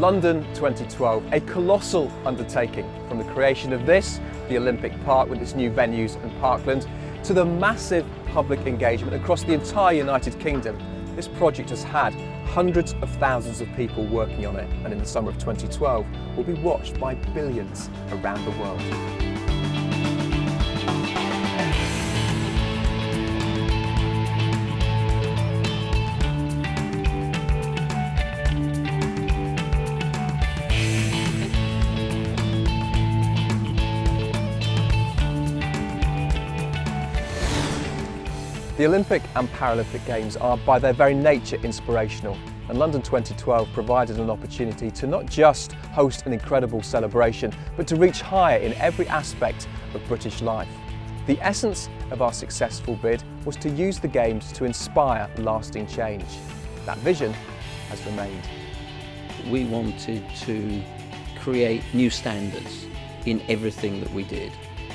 London 2012, a colossal undertaking, from the creation of this, the Olympic Park with its new venues and parkland, to the massive public engagement across the entire United Kingdom. This project has had hundreds of thousands of people working on it, and in the summer of 2012 will be watched by billions around the world. The Olympic and Paralympic Games are by their very nature inspirational, and London 2012 provided an opportunity to not just host an incredible celebration, but to reach higher in every aspect of British life. The essence of our successful bid was to use the Games to inspire lasting change. That vision has remained. We wanted to create new standards in everything that we did.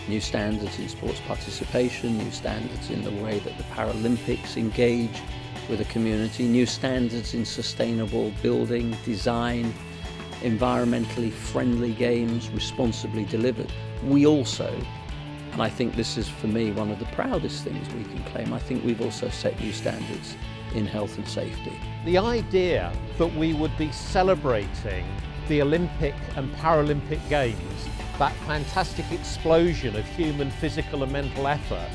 New standards in sports participation, new standards in the way that the Paralympics engage with the community, new standards in sustainable building, design, environmentally friendly games, responsibly delivered. We also, and I think this is for me one of the proudest things we can claim, I think we've also set new standards in health and safety. The idea that we would be celebrating the Olympic and Paralympic Games, that fantastic explosion of human physical and mental effort,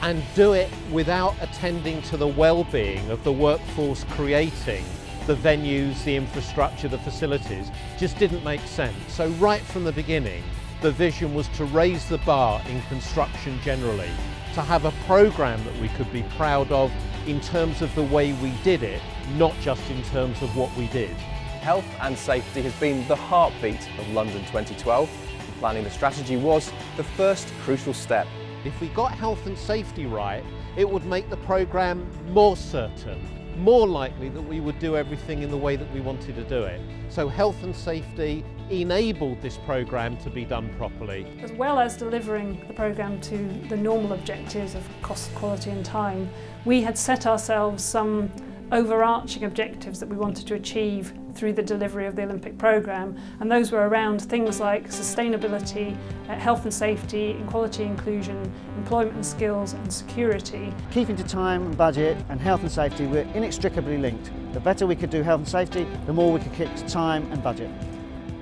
and do it without attending to the well-being of the workforce creating the venues, the infrastructure, the facilities, just didn't make sense. So right from the beginning, the vision was to raise the bar in construction generally, to have a programme that we could be proud of in terms of the way we did it, not just in terms of what we did. Health and safety has been the heartbeat of London 2012. Planning the strategy was the first crucial step. If we got health and safety right, it would make the programme more certain, more likely that we would do everything in the way that we wanted to do it. So health and safety enabled this programme to be done properly. As well as delivering the programme to the normal objectives of cost, quality and time, we had set ourselves some overarching objectives that we wanted to achieve through the delivery of the Olympic programme, and those were around things like sustainability, health and safety, equality, inclusion, employment and skills and security. Keeping to time and budget and health and safety were inextricably linked. The better we could do health and safety, the more we could keep to time and budget.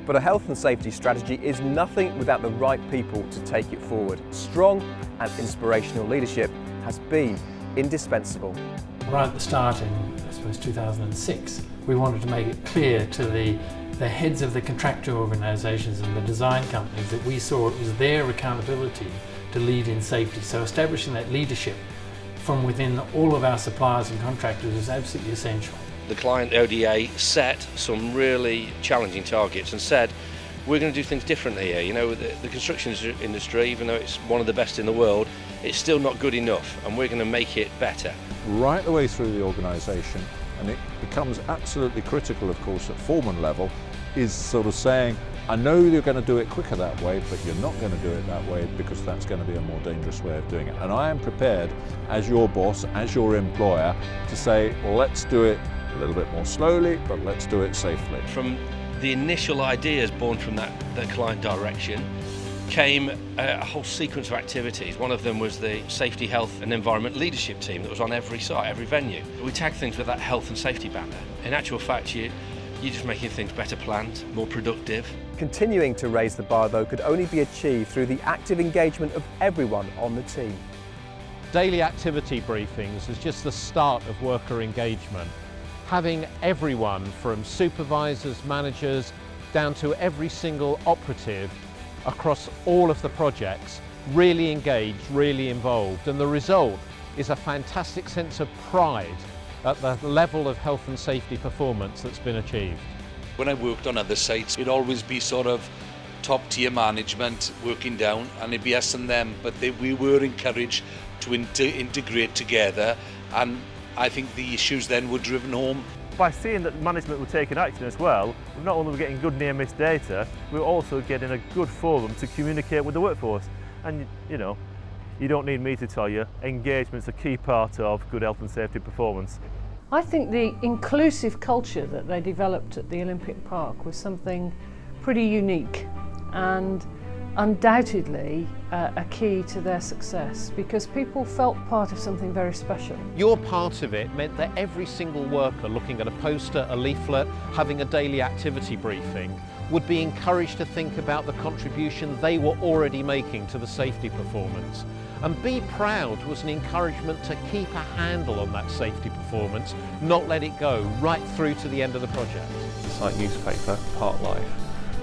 But a health and safety strategy is nothing without the right people to take it forward. Strong and inspirational leadership has been indispensable. Right at the start in, I suppose, 2006, we wanted to make it clear to the heads of the contractor organisations and the design companies that we saw it was their accountability to lead in safety. So establishing that leadership from within all of our suppliers and contractors is absolutely essential. The client, the ODA, set some really challenging targets and said, we're going to do things differently here. You know, the construction industry, even though it's one of the best in the world, it's still not good enough, and we're going to make it better. Right the way through the organisation, and it becomes absolutely critical, of course, at foreman level, is sort of saying, I know you're going to do it quicker that way, but you're not going to do it that way because that's going to be a more dangerous way of doing it. And I am prepared, as your boss, as your employer, to say, well, let's do it a little bit more slowly, but let's do it safely. From the initial ideas born from that client direction came a whole sequence of activities. One of them was the Safety, Health and Environment Leadership Team that was on every site, every venue. We tagged things with that health and safety banner. In actual fact, you're just making things better planned, more productive. Continuing to raise the bar, though, could only be achieved through the active engagement of everyone on the team. Daily activity briefings is just the start of worker engagement. Having everyone from supervisors, managers, down to every single operative across all of the projects really engaged, really involved, and the result is a fantastic sense of pride at the level of health and safety performance that's been achieved. When I worked on other sites, it'd always be sort of top tier management working down, and it'd be us and them, but we were encouraged to integrate together, and I think the issues then were driven home. By seeing that management were taking action as well, not only were we getting good near-miss data, we were also getting a good forum to communicate with the workforce. And you know, you don't need me to tell you, engagement's a key part of good health and safety performance. I think the inclusive culture that they developed at the Olympic Park was something pretty unique and undoubtedly a key to their success, because people felt part of something very special. Your part of it meant that every single worker looking at a poster, a leaflet, having a daily activity briefing would be encouraged to think about the contribution they were already making to the safety performance. And Be Proud was an encouragement to keep a handle on that safety performance, not let it go right through to the end of the project. The site newspaper, Park Life,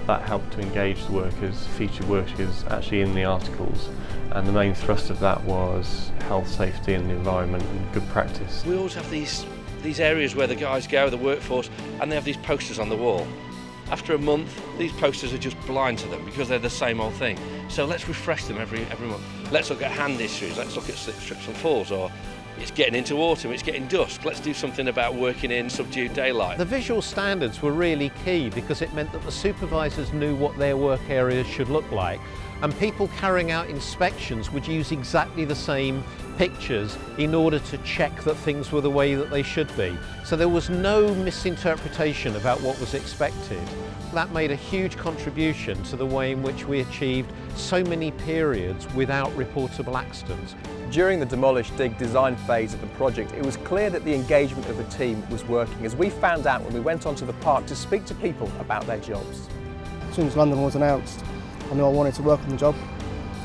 that helped to engage the workers, feature workers actually in the articles, and the main thrust of that was health, safety and the environment and good practice. We always have these areas where the guys go, the workforce, and they have these posters on the wall. After a month, these posters are just blind to them because they're the same old thing. So let's refresh them every month. Let's look at hand issues, let's look at slip, trips and falls, or it's getting into autumn, it's getting dusk, let's do something about working in subdued daylight. The visual standards were really key because it meant that the supervisors knew what their work areas should look like, and people carrying out inspections would use exactly the same pictures in order to check that things were the way that they should be. So there was no misinterpretation about what was expected. That made a huge contribution to the way in which we achieved so many periods without reportable accidents. During the Demolish Dig design phase of the project, it was clear that the engagement of the team was working, as we found out when we went onto the park to speak to people about their jobs. As soon as London was announced, I knew I wanted to work on the job,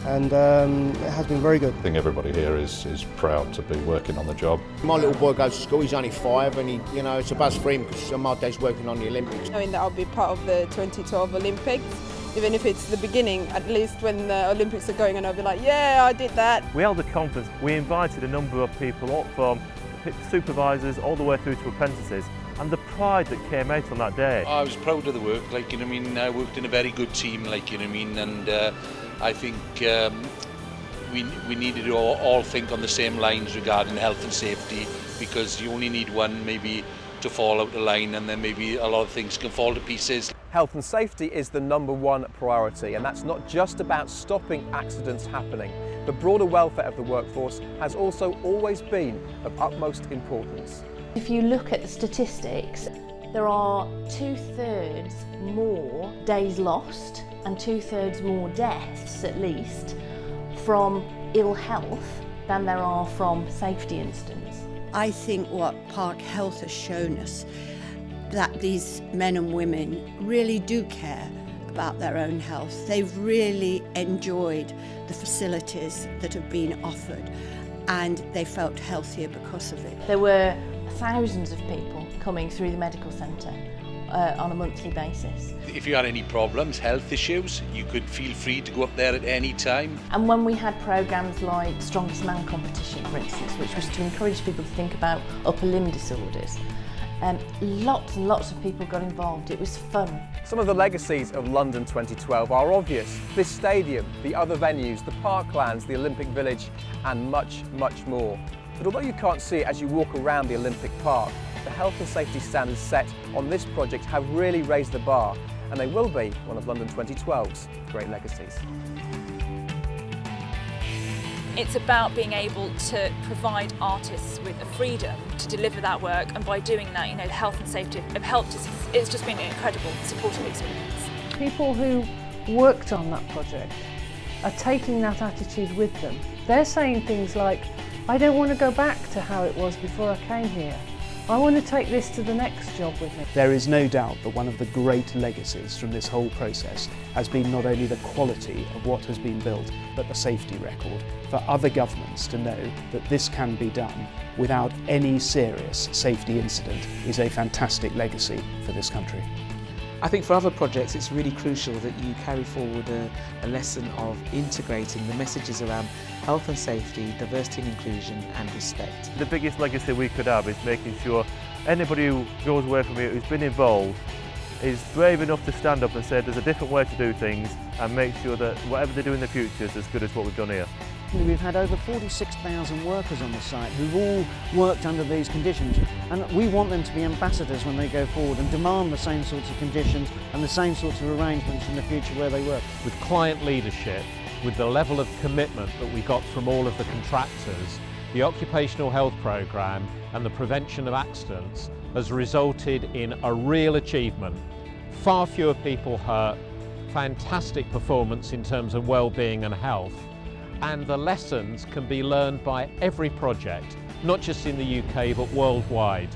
and it has been very good. I think everybody here is proud to be working on the job. My little boy goes to school, he's only 5, and it's a buzz for him because my dad's working on the Olympics. Knowing that I'll be part of the 2012 Olympics, even if it's the beginning, at least when the Olympics are going, and I'll be like, yeah, I did that. We held a conference, we invited a number of people up from supervisors all the way through to apprentices, and the pride that came out on that day. I was proud of the work, I worked in a very good team, and I think we needed to all think on the same lines regarding health and safety, because you only need one maybe to fall out the line, and then maybe a lot of things can fall to pieces. Health and safety is the #1 priority, and that's not just about stopping accidents happening. The broader welfare of the workforce has also always been of utmost importance. If you look at the statistics, there are 2/3 more days lost and 2/3 more deaths, at least, from ill health than there are from safety incidents. I think what Park Health has shown us, that these men and women really do care about their own health. They've really enjoyed the facilities that have been offered, and they felt healthier because of it. There were thousands of people coming through the medical centre on a monthly basis. If you had any problems, health issues, you could feel free to go up there at any time. And when we had programmes like Strongest Man competition, for instance, which was to encourage people to think about upper limb disorders, lots and lots of people got involved. It was fun. Some of the legacies of London 2012 are obvious. This stadium, the other venues, the parklands, the Olympic Village, and much, much more. But although you can't see it as you walk around the Olympic Park, the health and safety standards set on this project have really raised the bar, and they will be one of London 2012's great legacies. It's about being able to provide artists with a freedom to deliver that work, and by doing that, the health and safety have helped us. It's just been an incredible supportive experience. People who worked on that project are taking that attitude with them. They're saying things like, I don't want to go back to how it was before I came here. I want to take this to the next job with me. There is no doubt that one of the great legacies from this whole process has been not only the quality of what has been built, but the safety record for other governments to know that this can be done without any serious safety incident is a fantastic legacy for this country. I think for other projects it's really crucial that you carry forward a lesson of integrating the messages around health and safety, diversity and inclusion and respect. The biggest legacy we could have is making sure anybody who goes away from here who's been involved is brave enough to stand up and say there's a different way to do things, and make sure that whatever they do in the future is as good as what we've done here. We've had over 46,000 workers on the site who've all worked under these conditions, and we want them to be ambassadors when they go forward and demand the same sorts of conditions and the same sorts of arrangements in the future where they work. With client leadership, with the level of commitment that we got from all of the contractors, the Occupational Health Programme and the prevention of accidents has resulted in a real achievement. Far fewer people hurt, fantastic performance in terms of well-being and health, and the lessons can be learned by every project, not just in the UK but worldwide.